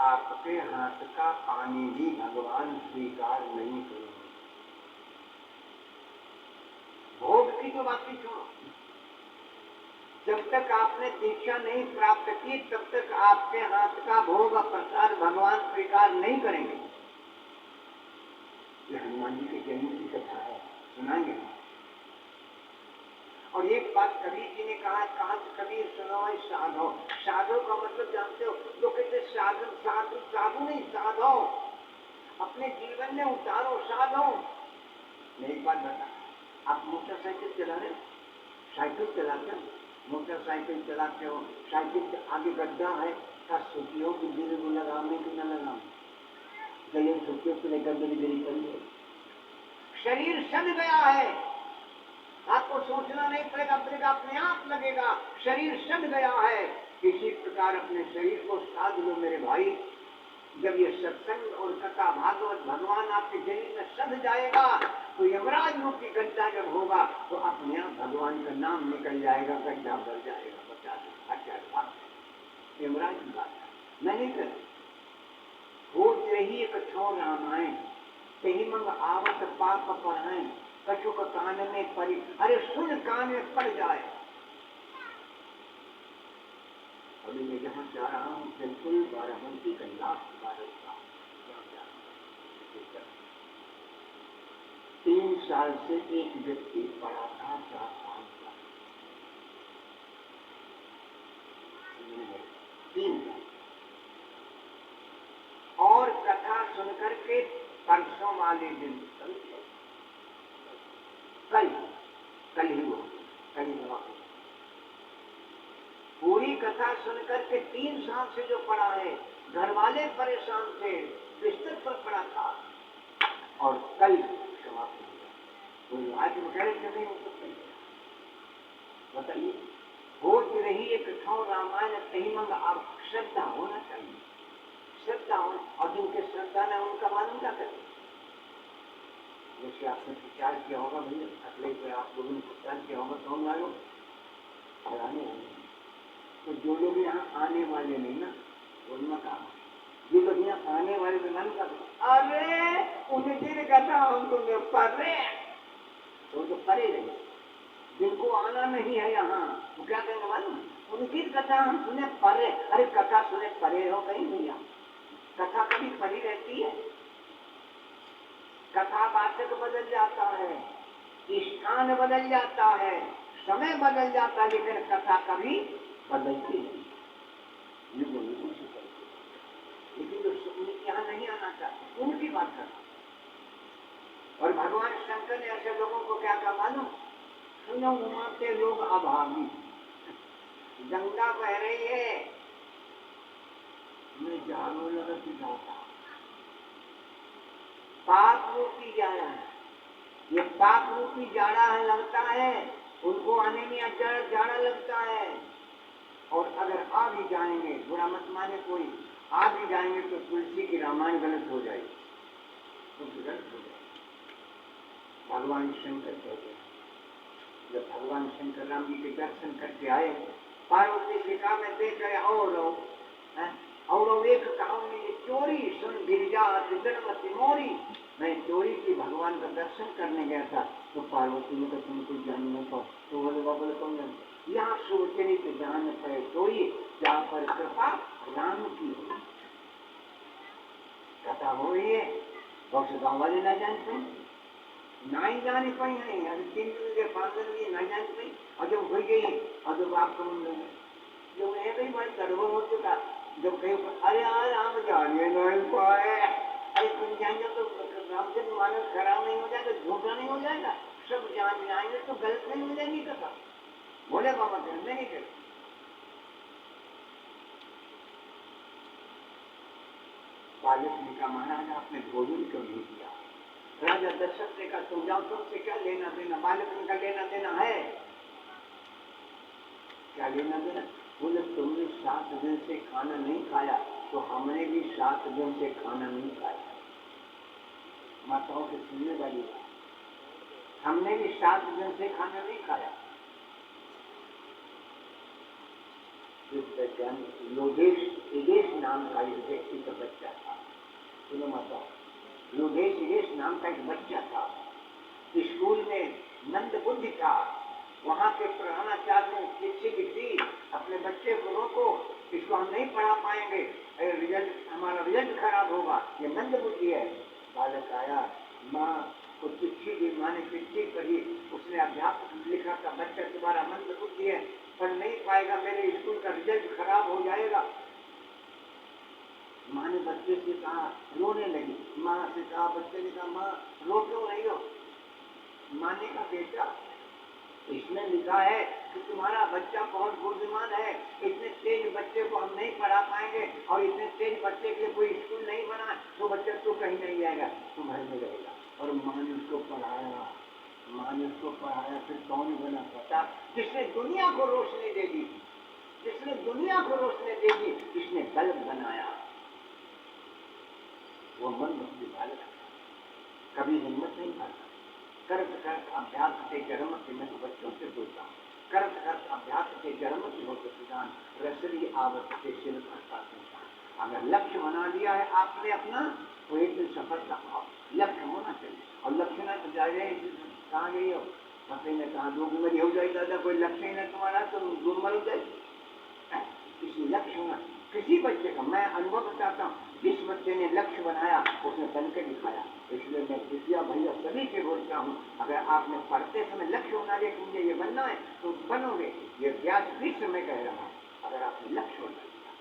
आपके हाथ का पानी भी भगवान स्वीकार नहीं करेंगे। भोग की तो बात ही छोड़ो, जब तक आपने दीक्षा नहीं प्राप्त की तब तक आपके हाथ का भोग प्रसाद भगवान स्वीकार नहीं करेंगे। ये हनुमान जी के जन्म की कथा है, सुनाएंगे। और एक बात कबीर जी ने कहा कबीर सुनो साधो। साधो का मतलब जानते हो, जो कहते साधन साधु साधु नहीं, साधो अपने जीवन में उतारो, साधो। मैं एक बात बता, आप मोटरसाइकिल चला रहे हो, साइकिल चलाते हो, मोटरसाइकिल चलाते हो, साइकिल के आगे गड्ढा है, क्या सोचियो कि दिल को लगाने कि न लगाऊं, गले सोचियो कि गंदगी गिरी पड़ी है, शरीर सड़ गया है, आपको सोचना नहीं पड़ेगा, अपने आप लगेगा, शरीर सड़ गया है। इसी प्रकार अपने शरीर को साध लो मेरे भाई। जब ये सत्संग और कथा भागवत भगवान आपके शरीर में सध जाएगा तो यमराज रूपी गड्ढा जब होगा तो अपने आप भगवान का नाम निकल जाएगा, गड्ढा भर जाएगा। बता दो यमराज की बात मैं नहीं कर हो रही एक छो रामायण कहीं मंग आवत पाप पढ़ाए कछु का कान में पड़ी, अरे सुन कान में पड़ जाए। अभी मैं जहाँ जा रहा हूँ बिल्कुल बाराबंकी का लास्ट भारत का 3 साल से एक व्यक्ति पड़ा था 4 साल का, 3 साल, और कथा सुनकर के परसों वाले दिन कल ही वो पूरी कथा सुनकर के 3 साल से जो पड़ा है, घर वाले परेशान थे, बिस्तर पर पड़ा था और कल समाप्त हो गया। तो आज वगैरह नहीं हो सकते, बताइए। होती रही एक कथा रामायण कहीं मंग, आप श्रद्धा होना चाहिए, श्रद्धा हो, और जिनके श्रद्धा ने उनका मालूम क्या करें। जैसे आपने प्रचार किया होगा भैया, अगले पे आप लोगों ने प्रचार किया होगा, कौन मालूम आने वाले, तो जो लोग यहाँ आने वाले नहीं ना, उनमें कहा जो लोग यहाँ आने वाले तो मन कर, अरे उनकी कथा हम तो पढ़ रहे हैं, तो पढ़े रहे। जिनको आना नहीं है यहाँ वो क्या कहेंगे मालूम, उनकी कथा हम सुने पढ़े। अरे कथा सुने पढ़े हो कहीं भैया, कथा कभी पढ़ी रहती है। कथा वाचक बदल जाता है, स्थान बदल जाता है, समय बदल जाता है, लेकिन कथा कभी बदलती नहीं। लेकिन जो यहाँ नहीं आना चाहते उनकी बात करना। और भगवान शंकर ने ऐसे लोगों को क्या कहा मालूम, सुनो उमाते लोग अभागी, गंगा बह रही है, मैं जानो लगत जाता, पाप रूपी जाड़ा है, ये पाप रूपी जाड़ा है, लगता है उनको आने में जाड़ा लगता है। और अगर आ भी जाएंगे, बुरा मत माने कोई, आ भी जाएंगे तो तुलसी की रामायण गलत हो जाएगी, तो गलत हो जाएगी। भगवान शंकर कहते हैं, जब भगवान शंकर राम जी के दर्शन करके आए, पार्वती शिका में देख रहे और एक कहानी में चोरी सुन गिरिजा त्रिगणमती मोरी, मैं चोरी की भगवान का दर्शन करने गया था, तो पार्वती ने कहा तुम कुछ जान नहीं पाओ, तो बोले बाबा कौन जानते, यहाँ सोचने के जान पे चोरी, जहाँ पर कृपा राम की हो, कथा हो रही है, बहुत गाँव वाले ना जानते ना ही जानी पाई है, अभी 3 दिन के 5 दिन में ना जानी पाई, और जब हो गई और जब आप समझ जो है भाई बड़ी गड़बड़ हो चुका, जब कहीं अरे यार आप जानिए नहीं पाए, अरे तुम जाएंगे तो रामचंद्र मानस खराब नहीं हो जाएगा, झूठा नहीं हो जाएगा, सब जान जाएंगे तो गलत नहीं हो जाएगी कथा। बोले बाबा धंधे नहीं करे। बालक ने कहा महाराज आपने भोजन क्यों नहीं किया। राजा दशरथ ने कहा तुम जाओ, तुमसे क्या लेना देना। बालक का लेना देना है, क्या लेना देना, बोले तुमने 7 दिन से खाना नहीं खाया तो हमने भी 7 दिन से खाना नहीं खाया। माताओं के सुनने वाली बात, हमने भी 7 दिन से खाना नहीं खाया। वैज्ञानिक लोधेश ईरेश नाम का एक व्यक्ति का बच्चा था। सुनो माता, ईरेश नाम का एक बच्चा था। स्कूल में नंद बुद्धि था। वहाँ के प्रधानाचार्य ने चिट्ठी लिखी, अपने बच्चे को रोको, इसको हम नहीं पढ़ा पाएंगे, हमारा रिजल्ट खराब होगा, ये मंद बुद्धि है। बालक आया, माँ को चिट्ठी दी, माँ ने चिट्ठी पढ़ी, उसने अध्यापक लिखा था बच्चा तुम्हारा मंद बुद्धि है, पढ़ नहीं पाएगा, मेरे स्कूल का रिजल्ट खराब हो जाएगा। माँ ने बच्चे से कहा, रोने लगी। माँ से कहा, बच्चे ने कहा, माँ रो क्यों रही हो? माँ ने कहा, बेटा इसमें लिखा है कि तुम्हारा बच्चा बहुत बुद्धिमान है, इतने तेज बच्चे को हम नहीं पढ़ा पाएंगे, और इतने तेज बच्चे के लिए कोई स्कूल नहीं बना, तो बच्चा तो कहीं नहीं जाएगा, तो घर में रहेगा। और माँ ने उसको पढ़ाया, माँ ने उसको पढ़ाया। फिर कौन बना पता? जिसने दुनिया को रोशनी दे दी, जिसने दुनिया को रोशनी दे दी, जिसने बल्ब बनाया, वो मन बुद्धि बालक कभी हिम्मत नहीं करता। कर्त कर्त अभ्यास से जन्म से, मैं तो बच्चों से बोलता हूँ, कर्त कर्त अभ्यास से जन्म से हो सुजान, रसरी आवत से शिल करता संसार। अगर लक्ष्य बना लिया है आपने अपना, तो एक दिन सफलता पाओ। लक्ष्य होना चाहिए, और लक्ष्य ना तो जाए कहाँ गई हो, पति ने कहा डूबमरी हो जाए दादा, कोई लक्ष्य ही नहीं तुम्हारा तो डूबमर हो जाए। इसलिए लक्ष्य होना किसी बच्चे का, मैं अनुभव बताता हूँ, जिस बच्चे ने लक्ष्य बनाया उसने बन के दिखाया। इसलिए मैं विद्या भैया सभी से बोलता हूँ, अगर आपने पढ़ते समय लक्ष्य बना लिया कि मुझे ये बनना है, तो बनोगे। ये व्यासपीठ से मैं कह रहा हूँ, अगर आपने लक्ष्य बना लिया,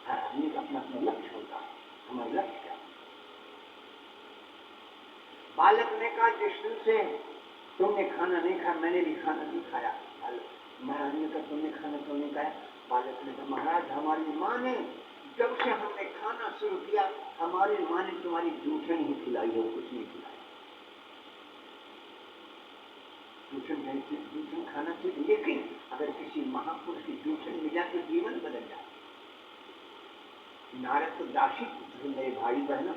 हर आदमी का अपना अपना लक्ष्य होता है। हमारा लक्ष्य क्या? बालक ने कहा, जिस दिन से तुमने खाना नहीं खाया, मैंने भी खाना नहीं खाया। महाराज ने कहा, तुमने खाना क्यों नहीं खाया? बालक ने कहा, महाराज हमारी माँ ने, जब से हमने खाना शुरू किया, हमारी माँ ने तुम्हारी जूठन ही खिलाई हो, कुछ नहीं खिलाया। जूठन खाना चाहिए, लेकिन अगर किसी महापुरुष की जूठन मिल जाए तो जीवन बदल जाए। नारद तो दासी पुत्र, मेरे भाई बहनों,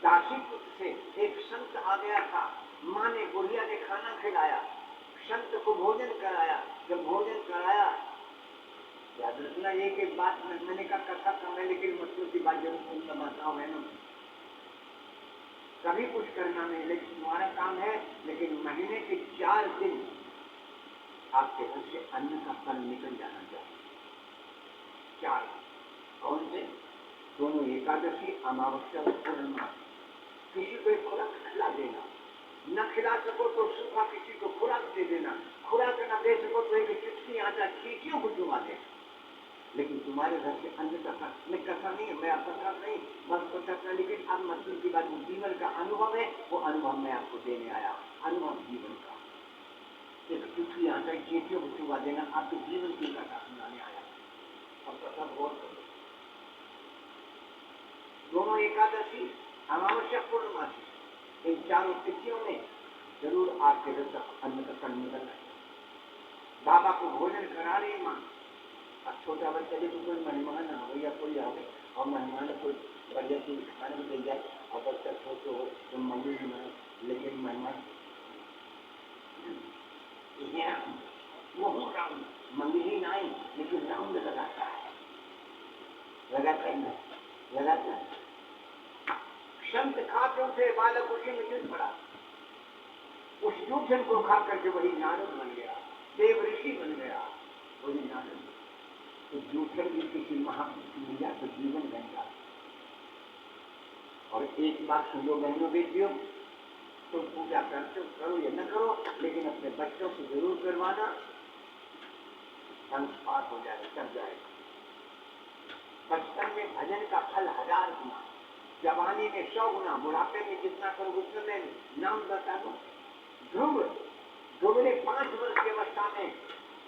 दासी पुत्र से एक संत आ गया था। माँ ने, बुढ़िया ने खाना खिलाया, संत को भोजन कराया। जब भोजन कराया, याद रखना एक बात मैंने कहा कथा कम है, लेकिन मतलब की बात जरूर सुनना बताओ बहनों। कभी कुछ करना नहीं, लेकिन तुम्हारा काम है, लेकिन महीने के 4 दिन आपके घर से अन्न का फल निकल जाना चाहिए। 4 कौन से? दोनों एकादशी, अमावस्या और पूर्णमासी। किसी को एक खुराक खिला देना, न खिला सको तो सूखा किसी को खुराक दे देना, खुराक न दे सको तो एक चुटकी आटा चींटियों को चुमा दे। लेकिन तुम्हारे घर से अन्न कथा, मैं कथा नहीं है, मैं आपका कथा नहीं, बस कथा, लेकिन अब मतलब की बात जीवन का अनुभव है, वो अनुभव मैं आपको देने आया। अनुभव जीवन का, एक चुटकी आटा चींटियों को चुमा देना, आपके जीवन की कथा सुनाने आया। अब कथा बहुत दोनों एकादशी, अमावस्या, पूर्णमासी, इन चारों तिथियों में जरूर आपके घर तक अन्न का फल निकलना है। बाबा को भोजन करा रही माँ, अब छोटा बच्चा भी कोई मेहमान हो या कोई आवे, और मेहमान कोई बढ़िया चीज खाने में दे जाए, और बच्चा छोटे हो तो मम्मी भी ना, लेकिन मेहमान वो राउंड मंदिर ना आए, लेकिन राउंड लगाता है, लगाता है, लगाता है। संत खाते थे, बालक उसी में गिर पड़ा, उस जूठन को खा करके वही नारद बन गया, देव ऋषि बन गया, वही नारद। तो जूठन भी किसी महापुरुष मिल जाए तो जीवन बन जाता। और एक बात सुन लो बहनों बेटियों, तो पूजा करते हो, करो या न करो, लेकिन अपने बच्चों से जरूर करवाना, संस्कार हो जाएगा, चल जाएगा। बचपन में भजन का फल 1000 गुना, जवानी में 100 गुना, बुढ़ापे में जितना करो उतना। मैं नाम बता दो, ध्रुव ने 5 वर्ष की अवस्था में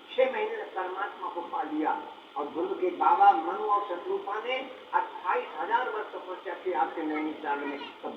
6 महीने तक परमात्मा को पा लिया, और ध्रुव के बाबा मनु और शत्रुपा ने 28,000 वर्ष तपस्या की आपके नैनीताल में, तो